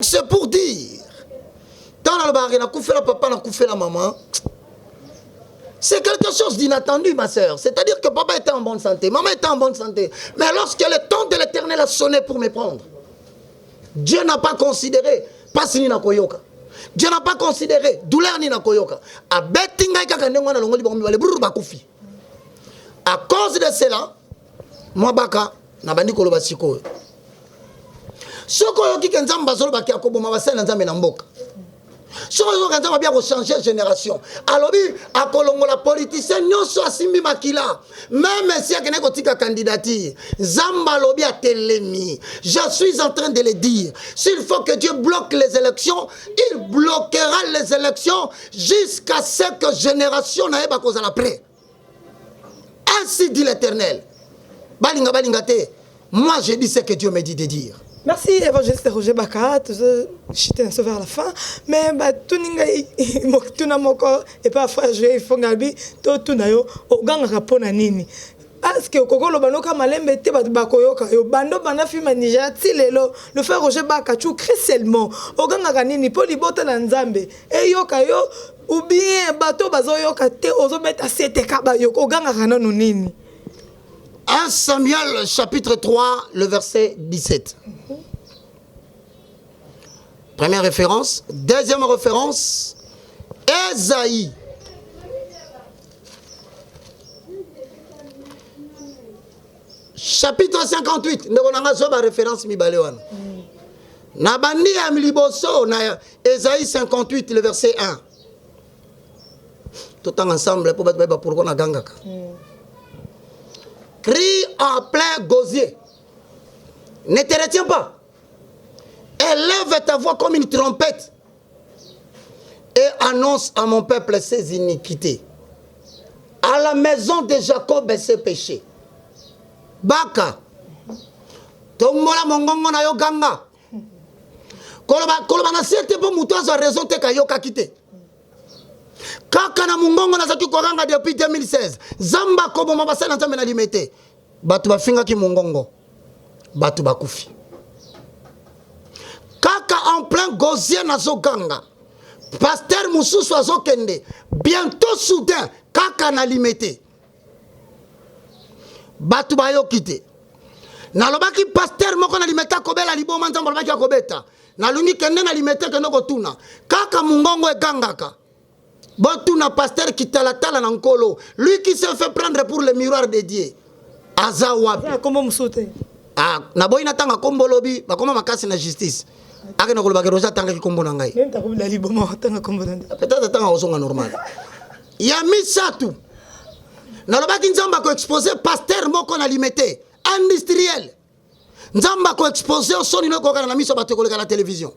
c'est pour dire, dans le bar, on a coupé la papa, on a coupé la maman. C'est quelque chose d'inattendu, ma soeur. C'est-à-dire que papa était en bonne santé, maman était en bonne santé. Mais lorsque le temps de l'Éternel a sonné pour me prendre, Dieu n'a pas considéré, pas si ni na koyoka. Dieu n'a pas considéré douleur ni na koyoka. A betinga kaka ndengwa na longoli bombi wale bruru bakufi. À cause de cela, moi baka na bandi koloba sikoyo. Soko yoki kenzamba zolo baki akoboma basena nzambe na mboka. Soko yoki kenzamba bia ko changer génération. Alobi akolongola politicien nyonso asimbi makila. Même si akene kotika candidature, Zamba lobi a telemi. Je suis en train de le dire. S'il faut que Dieu bloque les élections, il bloquera les élections jusqu'à ce que génération na eba kozala près. Ainsi dit l'Éternel. Balinga balinga te. Moi je dis ce que Dieu me dit de dire. Merci évangéliste Roger Baka, j'étais un sauveur à la fin, mais tout n'a moko et pas frère je fongabi tout na yo oganga rapona nini. Parce que kokolo banoka malembe te bakoyoka yo bando bana fima Niger ti lelo le frère Roger Baka tu crée seulement oganga nini po libota na nzambe e yoka yo ou bien bato bazoyoka te ozo beta sete kaba yo oganga kana nini. 1 Samuel chapitre 3, le verset 17. Première référence. Deuxième référence, Esaïe. Chapitre 58. Nous avons une référence. Nabandi Amiliboso, Esaïe 58, le verset 1. Tout ensemble, pour qu'on a gangaka. Crie en plein gosier. Ne te retiens pas. Élève ta voix comme une trompette. Et annonce à mon peuple ses iniquités. À la maison de Jacob ses péchés. Baka. Tomola mongongo na yo ganga. Koloba na sete po muto azo raison te ka yo kakite. Kaka na mungongo na zaki koranga depuis 2016. Zamba kobo mabasa na nzambe na limete. Batu bafinga ki mungongo. Batu bakufi. Kaka en plein gosier na zoganga. Pasteur Moussousou azokende. Bientôt soudain kaka na limete. Batu bayo kite. Na lobaki pasteur moko na limeta kobela liboma nzambo lobaki akobeta. Na lungi kende na limete kende kotuna. Kaka mungongo egangaka. Botuna pasteur qui talatala na nkolo. Lui qui se fait prendre pour le miroir de Dieu. Aza wapi. Comment musote? Ah, na boy natanga kombo lobi, ba koma makasi na justice. Ake na koloba ke roja tanga ki kombo na ngai. Même ta kombo la liboma tanga kombo na. Peut-être tanga osonga normal. Ya misatu. Na lobaki nzamba ko exposer pasteur moko na limete industriel. Nzamba ko exposer soni no ko kana na miso bato ko na télévision.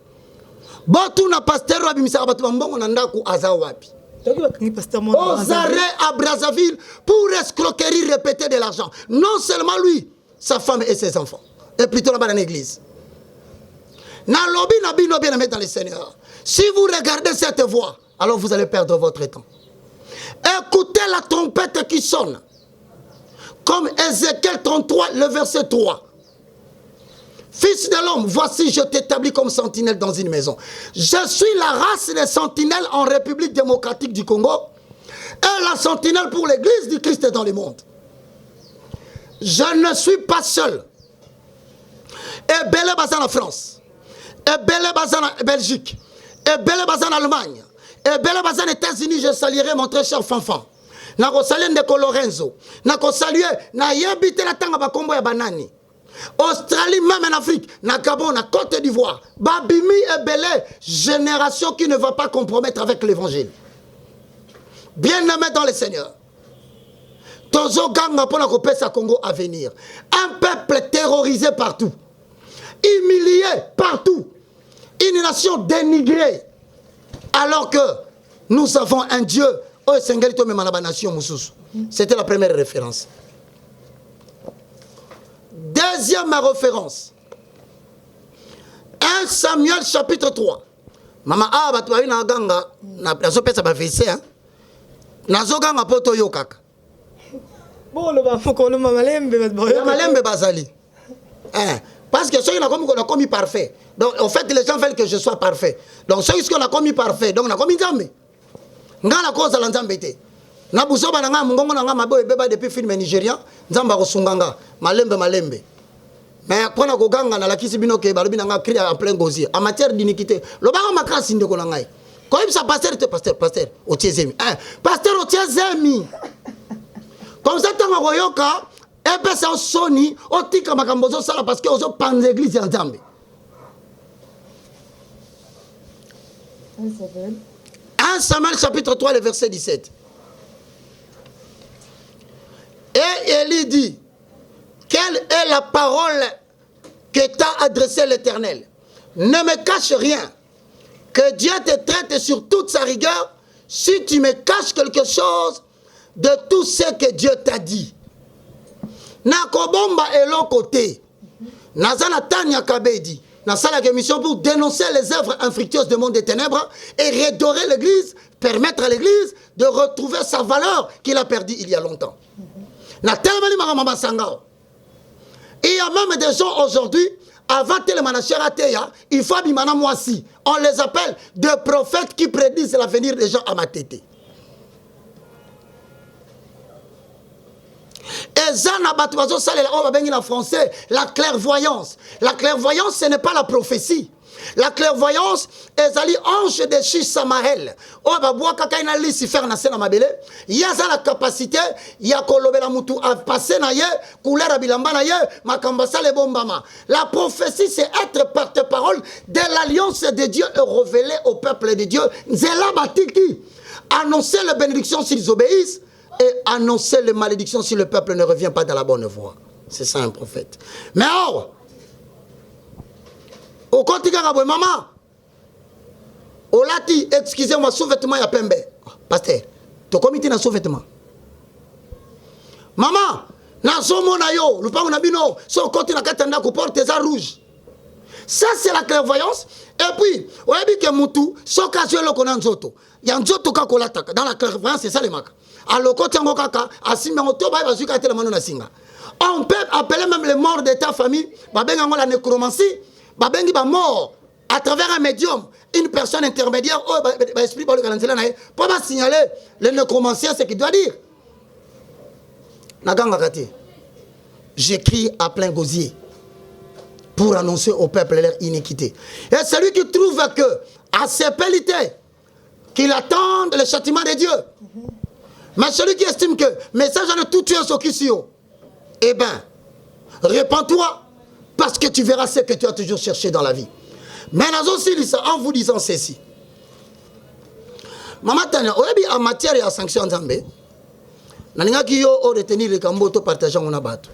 Botuna pasteur wa bimisa bato mbongo na ndaku aza wapi. Aux arrêts à Brazzaville pour escroquerie répétée de l'argent. Non seulement lui, sa femme et ses enfants. Et plutôt là-bas dans l'église. Na lobby na bino bien mettre dans le Seigneur. Si vous regardez cette voix, alors vous allez perdre votre temps. Écoutez la trompette qui sonne. Comme Ézéchiel 33, le verset 3. Fils de l'homme, voici je t'établis comme sentinelle dans une maison. Je suis la race des sentinelles en République démocratique du Congo et la sentinelle pour l'église du Christ dans le monde. Je ne suis pas seul. Et Belé Bazan en France, et Belé Bazan en Belgique, et Belé Bazan en Allemagne, et Belé Bazan aux États-Unis, je saluerai mon très cher Fanfan. Nako saluer Ndeko Lorenzo, nako saluer na yebite la tanga bakombo ya banani. Australie, même en Afrique, na Gabon, na Côte d'Ivoire, Babimi et Belé, génération qui ne va pas compromettre avec l'évangile. Bien-aimé dans le Seigneur. Tozo Ganga pour la Copessa Congo à venir. Un peuple terrorisé partout, humilié partout, une nation dénigrée. Alors que nous avons un Dieu, oh Sengelito même la nation Moussous. C'était la première référence. Deuxième référence. 1 Samuel chapitre 3. Mama a batwa ina ganga na nazo pesa ba vese hein. Nazo ganga poto yo kaka. Bon le ba foko le malembe ba boyo. Malembe bazali. Parce que ceux qui ont commis parfait. Donc, en fait, les gens veulent que je sois parfait. Donc, ceux qui ont commis parfait, donc, on a commis Nzambe. Nga la cause à l'Nzambe. Na buso ba nga mungongo na nga maboye beba depuis film nigérien, Nzamba kosunganga, malembe. Mais pour na koganga na lakisi bino ke balobi na nga cri en plein gosier. En matière d'iniquité, lo ba makasi ndeko na ngai. Ko yebisa pasteur, otiezemi. Pasteur otiezemi. Comme ça tant koyoka, epesa soni, otika makambo zo sala parce que ozo pan l'église ya Nzambe. 1 Samuel chapitre 3 le verset 17. Et Élie dit, quelle est la parole que t'a adressée l'Éternel? Ne me cache rien. Que Dieu te traite sur toute sa rigueur si tu me caches quelque chose de tout ce que Dieu t'a dit. Nakobomba eloko te. Nazana Tanya Kabedi. Nasala mission pour dénoncer les œuvres infructueuses du monde des ténèbres et redorer l'église, permettre à l'église de retrouver sa valeur qu'il a perdue il y a longtemps. Il y a même des gens aujourd'hui, avant il faut abimana moisi. On les appelle des prophètes qui prédisent l'avenir des gens à ma tête. Et ça, en français, la clairvoyance. La clairvoyance, ce n'est pas la prophétie. La clairvoyance est l'ange de Chish Samael. Oh, bah, bois kaka ina Lucifer na sena mabele. Il y a la capacité, il y a kolobela mutu à passer na ye, couleur bilamba na ye, makambasa le bombama. La prophétie, c'est être porte-parole de l'alliance de Dieu et révéler au peuple de Dieu. Zela batiki. Annoncer les bénédictions s'ils obéissent et annoncer les malédictions si le peuple ne revient pas dans la bonne voie. C'est ça un prophète. Mais oh, au côté de maman, au lati, excusez-moi, sous-vêtement ya pembe. Pasteur, tu comité na sous-vêtement. Maman, na somo na yo, lupango na bino, so côté na katanda ko porte ça rouge. Ça c'est la clairvoyance. Et puis, oyebi ke mutu, so kazo lo kona nzoto. Ya nzoto ka kolata dans la clairvoyance, c'est ça les maka. Alors côté ngo kaka, asime ngoto ba ba zuka tele mano na singa. On peut appeler même les morts de ta famille, ba benga ngo la nécromancie. Babengi ba mort à travers un médium, une personne intermédiaire, oh, bah, esprit pour signaler le nécromancien ce qu'il doit dire. J'écris à plein gosier pour annoncer au peuple leur iniquité. Et celui qui trouve que à ses pellités qu'il attend le châtiment de Dieu, mais celui qui estime que message de tout tuer ce qui est, eh bien, répands-toi. Parce que tu verras ce que tu as toujours cherché dans la vie. Mais en vous disant ceci. Maman Tania, en matière de sanction Nzambe, nalinga ki yo o retenir le kamboto partageant on abato.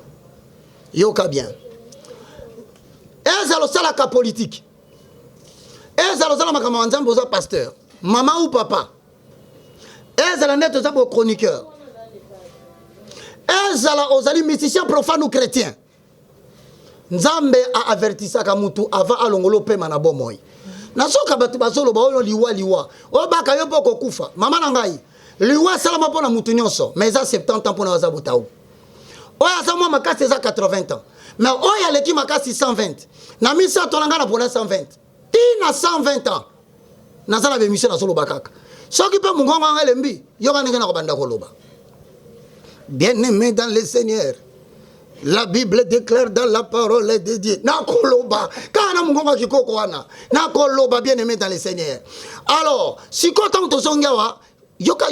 Yo ka bien. Ezalo sala ka politique. Ezalo sala makama Nzambe oza pasteur, maman ou papa. Ezalo net oza bo chroniqueur. Ezalo ozali musicien profane ou chrétien. Nzambe a averti saka mutu avant alongolo pema na bomoy. Nasoka batu basolo ba ono liwa. O baka yo poko kufa. Mama na ngai. Liwa salama pona mutu nyonso. Mais ça 70 ans pona waza butaou. Oya sa moi makasi za 80 ans. Mais oya leki makasi 120. Na misa tolanga na pona 120. Ti na 120 ans. Na sala be mission na solo bakaka. Soki pe mungongo ngelembi, yo kanenge na kobanda koloba. Bien-aimé dans le Seigneur. La Bible déclare dans la parole de Dieu. Nakoloba. Kana mungonga kikoko wana. Nakoloba bien-aimé dans le Seigneur. Alors, si kontan to songawa, yoka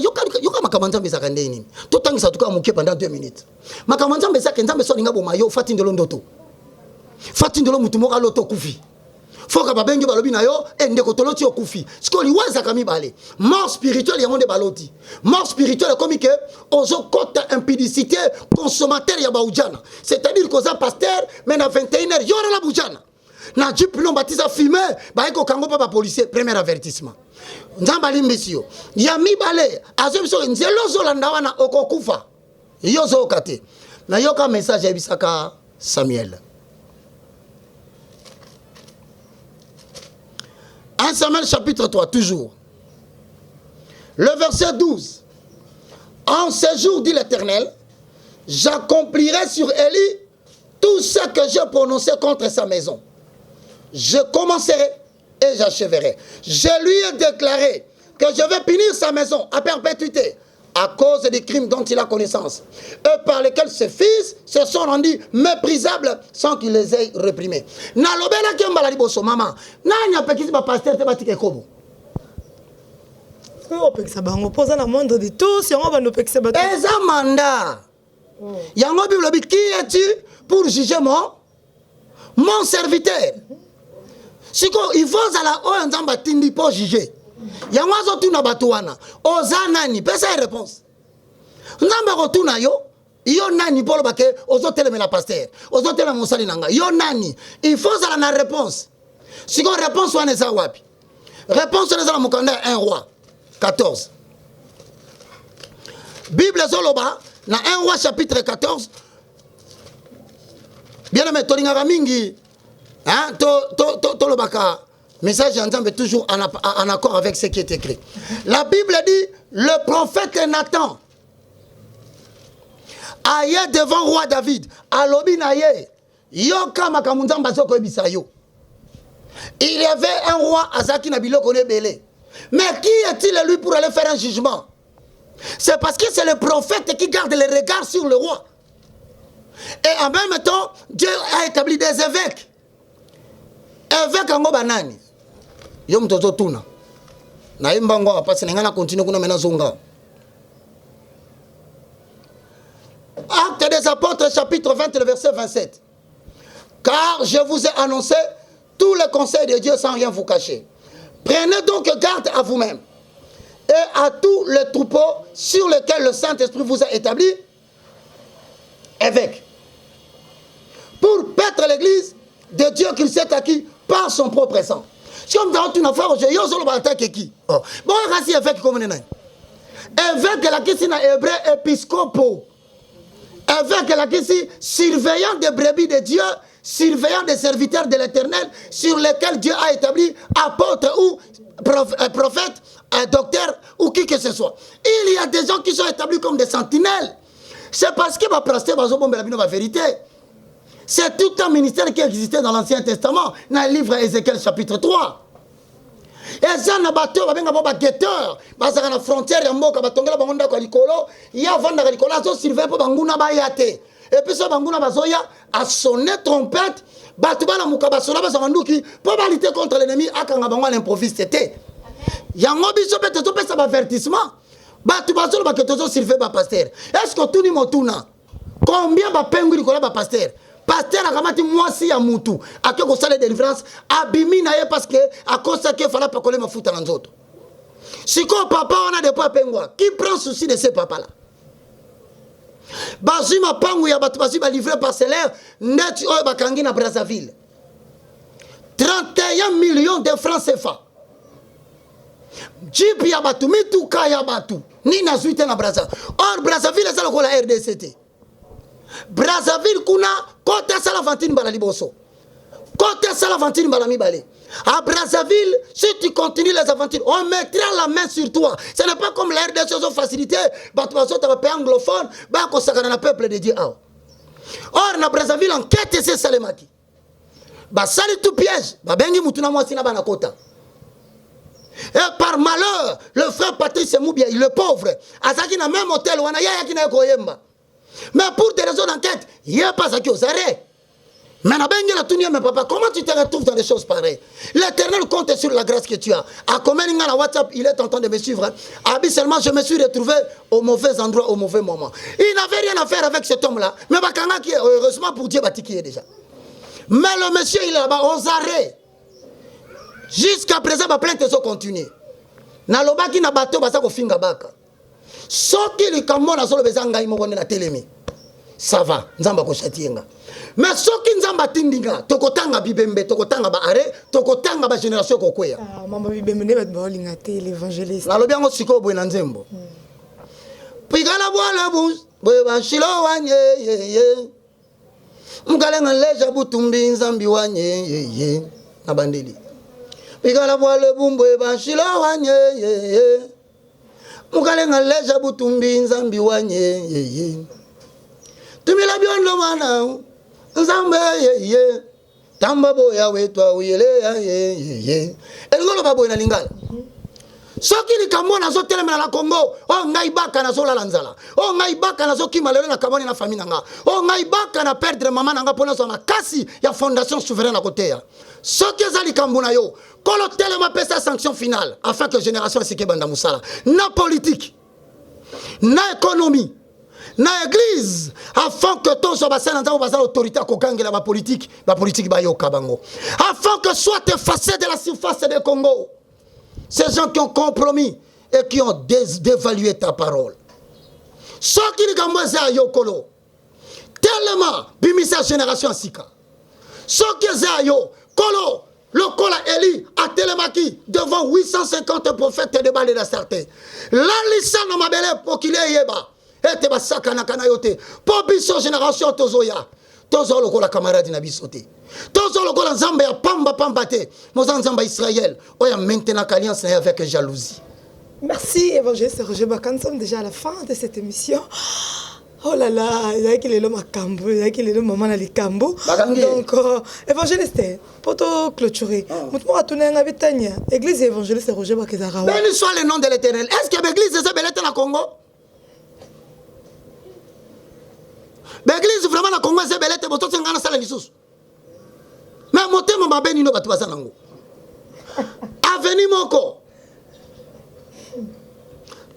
makamanza mbezaka ndeni. Totangisa tuka muke pendant 2 minutes. Makamanza mbezaka nzambe soninga boma yo fatindelo ndoto. Fatindelo mutu moka loto kufi. Foka babengi balobi na yo ndeko toloti okufi. Siko liwaza kami bale. Mort spirituelle ya monde baloti. Mort spirituelle comme que ozo kota impudicité consommateur ya baujana. C'est-à-dire que ça pasteur mais na 21h yora la bujana. Na jupe non baptisa fumé ba eko kango pa policier premier avertissement. Nzamba limbisio. Ya mi bale azo biso nzelo zolanda wana okokufa. Yozo okate. Na yoka message ya bisaka Samuel. 1 Samuel chapitre 3, toujours. Le verset 12. En ce jour, dit l'Éternel, j'accomplirai sur Élie tout ce que j'ai prononcé contre sa maison, je commencerai et j'achèverai. Je lui ai déclaré que je vais punir sa maison à perpétuité à cause des crimes dont il a connaissance et par lesquels ses fils se sont rendus méprisables sans qu'il les ait réprimés. Nalobela kembala liboso mama. Nani apekisi ba pasteur te batike kobo. On peut que ça bango posa na moindre de tout si on va nous pekisa ba. Eza mandat. Yango Bible dit qui es-tu pour juger mon serviteur? Siko il faut ala o nzamba tindi pour juger. Yango azotuna batu wana. Oza nani? Pesa réponse. Nzamba rotuna yo nani polo bake ozotele la pasteur. Ozotele mosali nanga. Yo nani? Il faut ala na réponse. Siko réponse wana eza wapi? Réponse wana eza na mukanda 1 roi 14. Bible zoloba na 1 roi chapitre 14. Bien aimé tolingaka mingi. Hein, to le baka message en toujours en accord avec ce qui est écrit. La Bible dit le prophète Nathan aye devant roi David alobi na ye yoka makamunzamba zoko bisayo. Il y avait un roi Azaki na biloko ne belé. Mais qui est-il lui pour aller faire un jugement? C'est parce que c'est le prophète qui garde le regard sur le roi. Et en même temps, Dieu a établi des évêques. Évêque ango banani. Yo mtoto tuna. Na imbango apa senengana continue kuna mena zonga. Actes des apôtres chapitre 20 le verset 27. Car je vous ai annoncé tous les conseils de Dieu sans rien vous cacher. Prenez donc garde à vous-même et à tous les troupeaux sur lesquels le Saint-Esprit vous a établi évêque. Pour paître l'église de Dieu qu'il s'est acquis par son propre sang. Si on a une affaire, je suis solo attaque qui. Bon, rasi évêque comme nena. Évêque la qui na hébreu épiscopo. Évêque la qui surveillant des brebis de Dieu, surveillant des serviteurs de l'Éternel sur lesquels Dieu a établi apôtre ou prophète, docteur ou qui que ce soit. Il y a des gens qui sont établis comme des sentinelles. C'est parce que ma pasteur va bomber la vérité. C'est tout un ministère qui existait dans l'Ancien Testament, dans le livre Ézéchiel chapitre 3. Et ça, na bateau, babenga boba guetteur, basaka na frontière ya mboka batongela bangonda kwa likolo, ya vanda kwa likolo azo surveiller po banguna bayate. Et puis ça banguna bazoya a sonné trompette, batu bana mukaba sola basanduki po baliter contre l'ennemi akanga bango l'improviste té. Yango biso pe to pesa ba avertissement. Batu bazolo ba ketozo surveiller ba pasteur. Est-ce que tout ni motuna? Combien ba pengu likolo ba pasteur? Pasteur akamati mwasi ya mutu akeko sala délivrance abimi na ye parce que akosa ke fala pa koler mafuta na nzoto. Siko papa on a des pas pengwa qui prend souci de ces papa là. Bazi mapangu ya batu bazi ba livrer parcellaire net oyo bakangi na Brazzaville. 31 millions de francs CFA. Jeep ya batu mituka ya batu ni na zuite na Brazzaville. Or Brazzaville c'est la RDCT. Brazzaville kuna côté Salavantine bala liboso. Côté Salavantine bala mibale. À Brazzaville, si tu continues les aventures, on mettra la main sur toi. Ce n'est pas comme la RDC ont facilité, bah tu vas sauter un pays anglophone, bah qu'on s'accorde à peuple de Dieu. Or na Brazzaville enquête c'est Salemaki. Bah sali tout piège, bah bengi mutuna mwasi na bana kota. Et par malheur, le frère Patrice Moubia, le pauvre, azaki na même hôtel wana ya yaki na koyemba. Mais pour des raisons d'enquête, il n'y a pas ça qui aux arrêts. Mais papa, comment tu te retrouves dans des choses pareilles? L'Éternel compte sur la grâce que tu as. À combien de WhatsApp, il est en train de me suivre. Habituellement, je me suis retrouvé au mauvais endroit, au mauvais moment. Il n'avait rien à faire avec cet homme-là. Mais heureusement pour Dieu, qui est déjà. Mais le monsieur, il est là-bas aux arrêts. Jusqu'à présent, ma plainte est continue. Nalobaki na bateau, basako finga baka. Soki likambo na solo bezanga imoko na telemi. Ça va, nzamba ko chatienga. Mais soki nzamba tindinga, tokotanga bibembe, tokotanga ba are, tokotanga ba génération kokweya. Ah, mama bibembe ne bat ba linga te l'évangéliste. Na lobi yango siko boye na nzembo. Pigala bwala bus, boye ba shilo wanye ye. Mkalenga leja butumbi nzambi wanye ye. Na bandeli. Pigala bwala bumbo ba shilo wanye ye. Mukalenga leja butumbi nzambi wanye ye. Tumila biondo mana nzambe ye tamba boya wetwa uyele ye elingolo baboye na lingala soki likambo nazotelemela na Congo o ngai baka nazolala nzala o ngai baka nazokima lelo na kaboni na famille nanga o ngai baka na perdre mama nanga mpona so makasi ya fondation souveraine à côté ya soki eza likambo na yo kolo telema pesa sanction finale afin que génération asike banda musala na politique na économie na église afin que tous so basana nzambo basala autorité akokangela ba politique bayoka bango afin que soit effacé de la surface du Congo ces gens qui ont compromis et qui ont dévalué ta parole. Ceux qui ligambo eza yokolo tellement bimisa génération sika. Ceux qui eza yo kolo lokola Eli a telemaki devant 850 prophètes de balé d'Astarté. La lisa na mabele pokile yeba ete basaka na kana yote. Po biso génération tozoya. Tozo lokola camarade na bisote. Tozo lokola nzambe ya pamba te. Moza nzamba Israël. Oya maintenant alliance avec jalousie. Merci évangéliste Roger Baka, nous sommes déjà à la fin de cette émission. Oh là là, il y a qui est le macambo, il y a qui est le maman na likambo. Donc évangéliste pour te clôturer. Moi tourner en Abitania, église évangéliste Roger Baka Zarawa. Béni soit le nom de l'Éternel. Est-ce que l'église est belle na Congo? L'église vraiment na Congo c'est belle te boto ngana sala lisusu. Mais motema mabeni no batu basana ngo. Avenue Moko.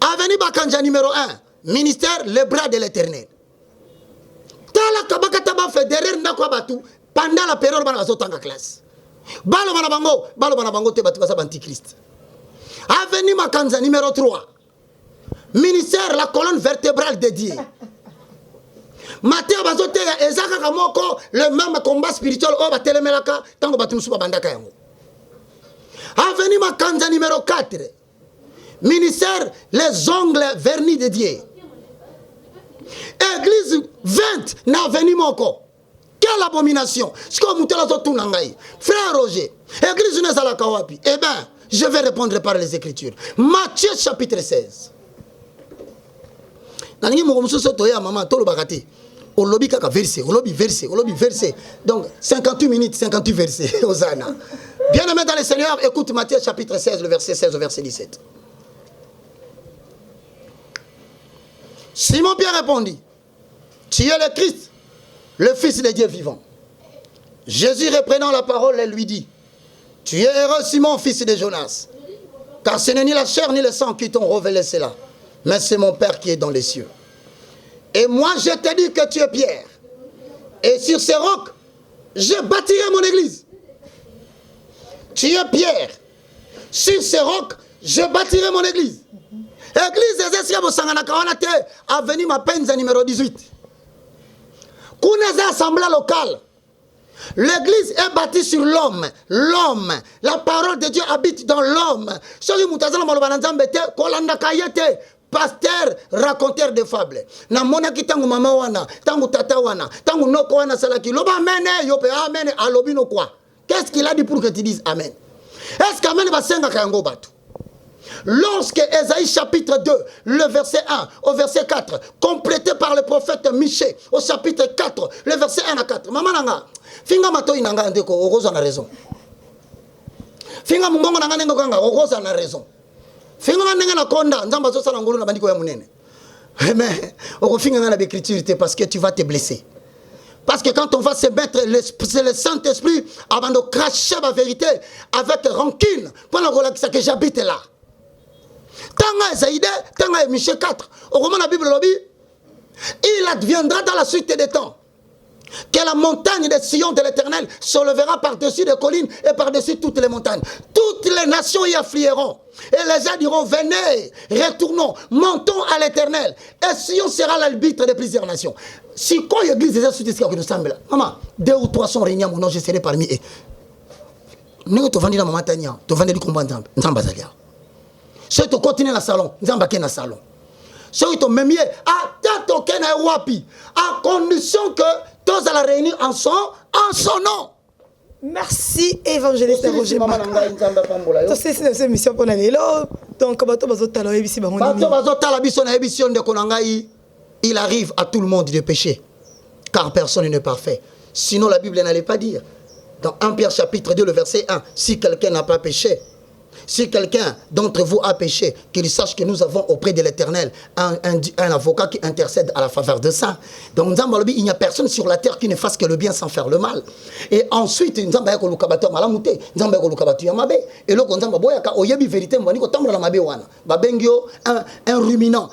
Avenue Bakanja numéro 1. Ministère le bras de l'Éternel. Tala kabaka taba fait derrière ndako batu pendant la période bana bazotanga classe. Balo bana bango te batu basaba antichrist. Avenue Makanza numéro 3. Ministère la colonne vertébrale dédiée. Matthieu bazote ya ezaka kamoko le même combat spirituel o batelemelaka tango batumusu babandaka yango. Avenue Makanza numéro 4. Ministère les ongles vernis dédiés. Église 20 na avenue Moko. Quelle abomination. Ce que mutela zo tunangai. Frère Roger, église nezalaka wapi? Eh bien, je vais répondre par les écritures. Matthieu chapitre 16. Nangi mo mususo toya maman tolo bakati. Au lobby kaka verset, au lobby verset. Donc 58 minutes, 58 versets. Hosanna. Bien-aimé dans le Seigneur, écoute Matthieu chapitre 16, le verset 16 au verset 17. Simon Pierre répondit, tu es le Christ, le Fils de Dieu vivant. Jésus reprenant la parole, elle lui dit, tu es heureux Simon, fils de Jonas, car ce n'est ni la chair ni le sang qui t'ont révélé cela, mais c'est mon Père qui est dans les cieux. Et moi je te dis que tu es Pierre, et sur ces rocs, je bâtirai mon église. Tu es Pierre, sur ces rocs, je bâtirai mon église. Église Ezesia Bosangana Kawanate, avenue Mapenza numéro 18. Kuna assemblée locale. L'église est bâtie sur l'homme. L'homme. La parole de Dieu habite dans l'homme. Soki mutazana malobananzambe te, kolanda kayete. Pasteur, raconteur de fables. Na mona ki tangu mama wana, tangu tata wana, tangu noko wana salaki. Loba amene, yope amene, alobino quoi. Qu'est-ce qu'il a dit pour que tu dises amen? Est-ce qu'amen va senga kayango batu? Lorsque Ésaïe chapitre 2, le verset 1 au verset 4, complété par le prophète Michée au chapitre 4, le verset 1 à 4. Maman nanga, finga mato inanga ndeko, ogoza na raison. Finga mungongo nanga nengo kanga, ogoza na raison. Finga nanga na konda, nzamba zo sala ngulu na bandiko ya munene. Mais oko finga na l'écriture parce que tu vas te blesser. Parce que quand on va se mettre, c'est le Saint-Esprit avant de cracher la vérité avec rancune, pendant que j'habite là. Tanga Esaïde, Tanga Michée 4, au roman de la Bible, il adviendra dans la suite des temps que la montagne de Sion de l'Éternel se lèvera par-dessus les collines et par-dessus toutes les montagnes. Toutes les nations y afflueront. Et les gens diront, venez, retournons, montons à l'Éternel. Et Sion sera l'arbitre de plusieurs nations. Si quand l'église est sous ce que nous sommes là, maman, 2 ou 3 sont réunis à mon nom, je serai parmi eux. Nous tu vas dans ma montagne, tu vas dans combat Nzambazalia. Si tu continues dans le salon, Nzambake dans le salon. Si tu me mets à token à wapi, à condition que tous allons réunir en son nom. Merci évangéliste Roger Baka. C'est une émission pour aller là. Donc il arrive à tout le monde de pécher, car personne n'est parfait. Sinon, la Bible n'allait pas dire. Dans 1 Pierre chapitre 2, le verset 1, si quelqu'un n'a pas péché, si quelqu'un d'entre vous a péché, qu'il sache que nous avons auprès de l'Éternel un avocat qui intercède à la faveur de ça. Donc, il n'y a personne sur la terre qui ne fasse que le bien sans faire le mal. Et ensuite, et là, un ruminant,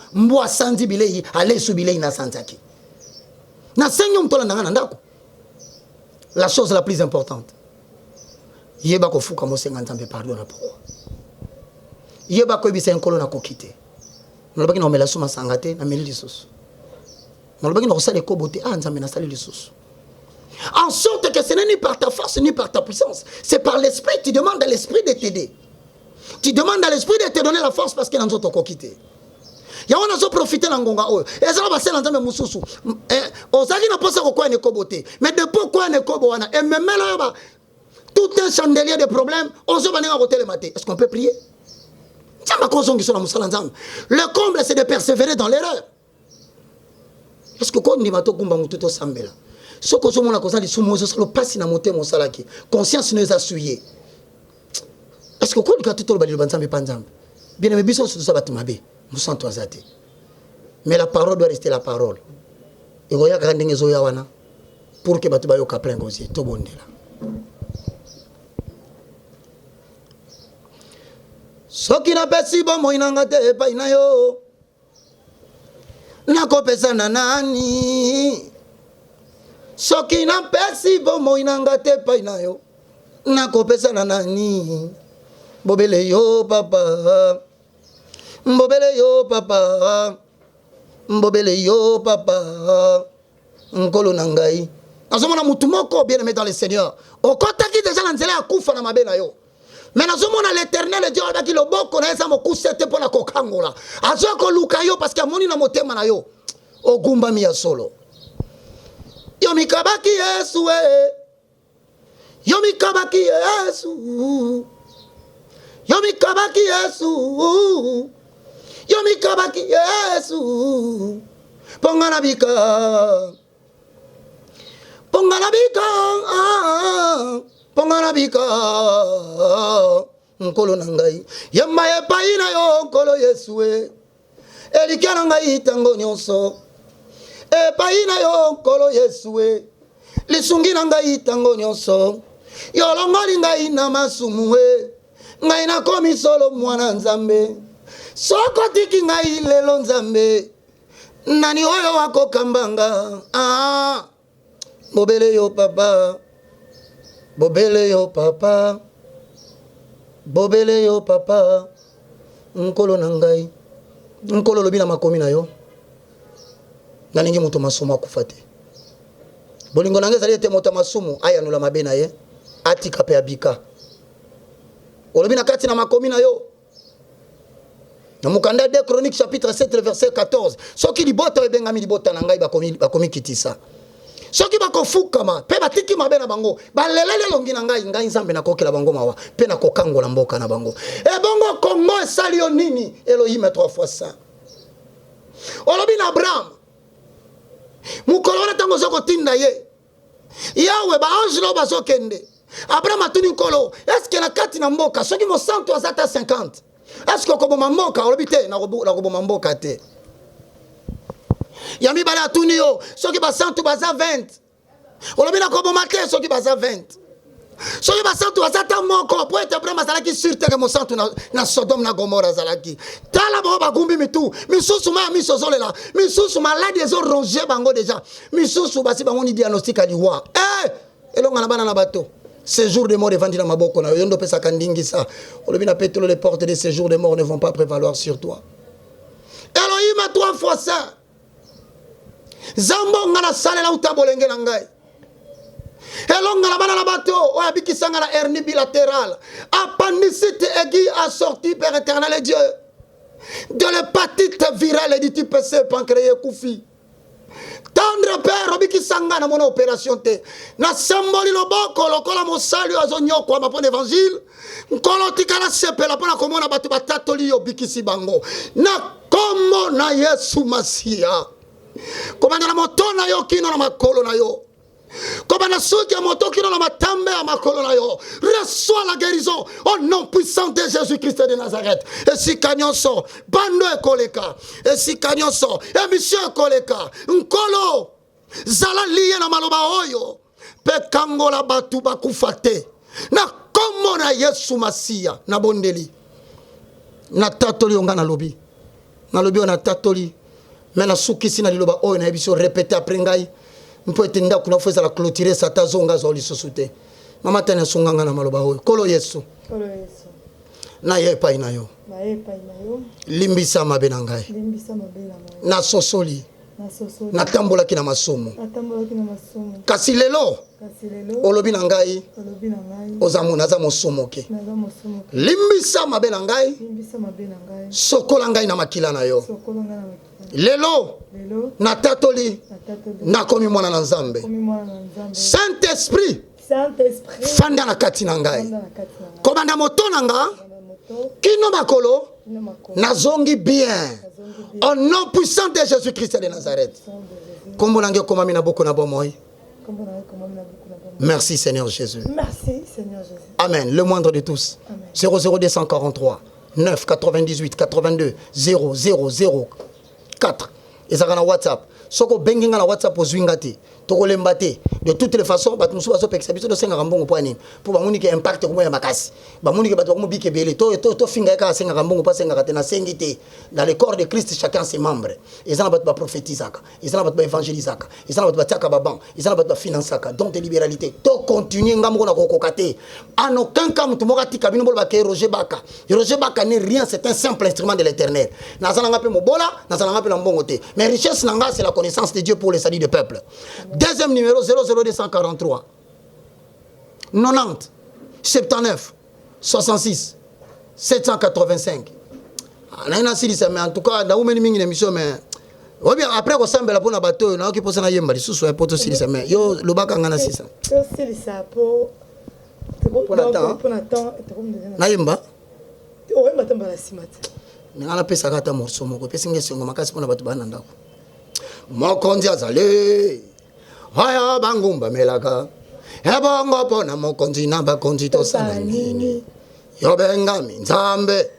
la chose la plus importante, yeba ko fuka mo senga nzambe pardon na pourquoi yeba ko bisa nkolo na kokite nolobaki na omela suma sangate na meli lisusu nolobaki na kosala ekobote nzambe na sali lisusu en sorte que ce n'est ni par ta force ni par ta puissance, c'est par l'esprit. Tu demandes à l'esprit de t'aider, tu demandes à l'esprit de te donner la force parce que dans notre kokite ya wana zo profiter na ngonga oyo ezala basela nzambe mususu ozaki na posa ko ne kobote mais de pourquoi ne kobo wana et même là ba tout un chandelier de problèmes on se banenga ko télématé. Est-ce qu'on peut prier? Le comble c'est de persévérer dans l'erreur. Est-ce que quand on dit mato kumba mututo sambela ce que somona ko sali sumo zo le passe na motema salaki conscience nous a souillé. Est-ce que quand tu to le banzambe panzambe bien aimé biso so sabat mabe nous sentons azaté. Mais la parole doit rester la parole. Et voyez quand ndenge zo ya wana pour que batu bayo ka plein gozi to bondela. Soki na pesi bomo inanga te epai na yo nakopesa na nani. Soki na pesi bomo inanga te epai na yo nakopesa na nani. Bobele yo papa, mbobele yo papa, mbobele yo papa, nkolo nangai. Azomona mutu moko bien aimé dans le Seigneur okotaki déjà na nzela ya kufa na mabe na yo. Mais nous sommes l'Éternel Dieu qui le boko na esa mokusete pour la kokangola. Azo ko lukayo parce que amoni na motema na yo. Ogumba mi ya solo. Yo mikabaki Yesu e. Yo mikabaki Yesu. Yo mikabaki Yesu. Yo mikabaki Yesu. Pongana bika. Pongana bika. Pongana bika nkolo nangai yamba epai na yo nkolo Yesu e elikia ngai tango nyonso epai na yo nkolo Yesu e lisungi ngai tango nyonso yolongoli ngai na masumu e ngai nakomi solo mwana nzambe soko tiki ngai lelo nzambe nani oyo wakokambanga bobele yo papa. Bobele yo papa, bobele yo papa, nkolo nangai, nkolo lobi na makomi na yo, nalingi muto masumu akufate. Bolingo nangai zali ete moto masumu aya nula mabe na ye, atika pe abika. Olobi na kati na makomi na yo. Na mukanda 2 Chroniques chapitre 7 verset 14. Soki libota ebengami libota nangai bakomi kitisa. Soki bakofukama pe batiki mabe na bango balelele longi na ngai nzambe na kokela bango mawa pe na kokangola mboka na bango e bongo Kongo esali yo nini Elohim 3 fois ça olobi na Abraham mukolo na tango zoko tinda ye yawe ba ange lo bazokende Abraham atuni nkolo est-ce que na kati na mboka soki mo 100 azata 50 est-ce que koboma mboka olobi te na koboma mboka te. Yami bala atuni yo soki ba 100 baza 20 olobi na koboma te soki baza 20 soki ba 100 azata moko po ete Abraham azalaki sur terre mo 100 na Sodome na Gomorra azalaki tala bo bagumbi mitu misusu ma misozolela misusu maladi ezo ronger bango déjà misusu basi bango ni diagnostic aliwa elonga na bana na bato séjour de mort evandi na maboko na yondo pesa kandingi sa olobi na pétrole les portes de séjour de mort ne vont pas prévaloir sur toi. Elohim 3 fois ça zambo ngana salela utabolenge na ngai elonga na bana na bato oya bikisanga na hernie bilatérale appendicite aiguë assortie par Éternel Dieu de l'hépatite virale du type C pancréas kufi tendre père obikisanga na mona opération te na samboli loboko lokola mosali azonyoko ma pona évangile nkolo tikala sepela pona komona bato batatoli obikisi bango na komo na Yesu Masia komanda na moto na yo kino na makolo na yo Kobana soki moto kino na matambe ya makolo na yo. Reçois la guérison au nom puissant de Jésus-Christ de Nazareth. Et si kanyoso, bando e koleka. Et si kanyoso, émission e koleka. Nkolo, zala liye na maloba oyo. Pe kangola batu bakufate. Na komo na Yesu Masia, na bondeli. Na tatoli onga na lobi. Na lobi on a tatoli. Mais na sukisi na liloba oyo na ebiso répéter après ngai. Mpo etenda kuna fo la clôturer sa tazonga zo lisosute. Mama tana sunganga na maloba oyo. Kolo Yesu. Kolo Yesu. Na yepa ina yo. Na yepa ina yo. Limbisa mabe na ngai. Limbisa mabe na ngai. Na sosoli. Na sosoli. Na tambola ki na masomo. Na tambola ki na masomo. Kasi lelo. Kasi lelo. Olobi na ngai. Olobi na ngai. Ozamu naza mosomoke. Naza mosomoke. Limbisa mabe na ngai. Limbisa mabe na ngai. Sokola ngai na makila na yo. Sokola ngai na makila. Lelo. Lelo. Na tatoli. Na tatoli. Na komi mwana na Nzambe. Komi mwana na Nzambe. Saint-Esprit. Saint-Esprit. Fanda na kati na ngai. Fanda na kati na ngai. Komanda moto na nga. Kino makolo. Nazongi bien. Au nom puissant de Jésus-Christ de Nazareth. Kombo nange komami na boko na bomoi. Merci Seigneur Jésus. Merci Seigneur Jésus. Amen. Le moindre de tous. Amen. 00243 9 98 82 0004. Et ça na WhatsApp. Soko benginga na WhatsApp ozwingati. Tokolembate. De toutes les façons, bat musu baso pekisa biso do senga mbongo po anini. Po bamuni ke impact ko ya makasi. Bamuni ke bato ko bike bele. To finga ka senga mbongo pa senga katena sengite. Dans le corps de Christ chacun ses membres. Ils en bat prophétisaka. Ils en bat évangélisaka. Ils en bat tiaka baban. Ils en bat finansaka. Donc de libéralité. To continuer ngamko na kokokate. En aucun cas mutu mokati kabino bol ba ke Roger Baka. Roger Baka n'est rien, c'est un simple instrument de l'Éternel. Nazana ngape mobola, nazana ngape mbongo te. Mais richesse nanga c'est la connaissance de Dieu pour le salut du peuple. Deuxième numéro 00243 90 79 66 785. Mais en tout cas, dans une émission, mais après, on s'en va pour la bateau, on a occupé ça yemba, sous pour tout ça, mais yo le bac en a 600. C'est ça pour Nathan. Na yemba. Oh, il m'a tombé la cimate. Mais on a payé ça gata morceau, mon copain, c'est un makasi pour la bateau bananda. Mokondi azale. Haya bangumba melaka. Ebongo pona mokondi na bakondi to sana nini. Yobenga minzambe.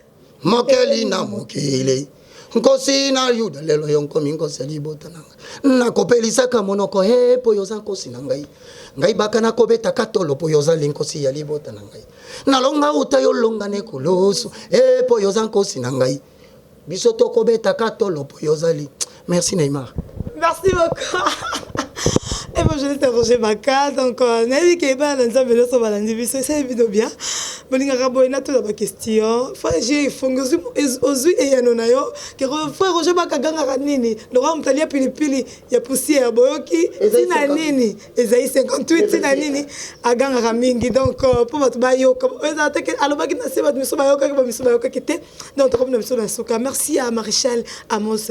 Mokeli na mokili. Nkosi na yuda lelo yonko minko selibota nanga. Na kopelisa ka monoko he po yoza nkosi na ngai. Ngai baka na kobeta katolo po yoza linkosi ya libota na ngai. Na longa uta yo longa ne koloso. Po yoza nkosi na ngai. Biso to kobeta katolo po yoza li. Merci Neymar. Merci beaucoup. Évangéliste Roger Baka, donc on a dit que ben dans un vélo sur la division c'est vidéo bien. Bon il y a pas tout la question. Frère j'ai fongozu ozu et yanonayo que frère Roger Baka ganga nini. Le roi mtalia pilipili ya poussière boyoki tina nini. Esaïe 58 tina nini aganga mingi donc pour votre bayo comme eza te que alobaki na se votre miso bayo ka miso bayo ka kité. Donc comme na miso na soka. Merci à Maréchal Amos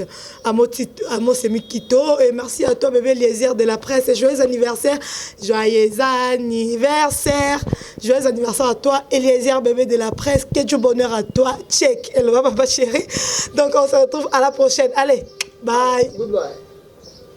Mikito et merci à toi bébé Eliezer de la presse. Joyeux anniversaire, joyeux anniversaire, joyeux anniversaire à toi, Eliezer, bébé de la presse, que du bonheur à toi, check, elle va papa chérie. Donc on se retrouve à la prochaine, allez, bye. Goodbye.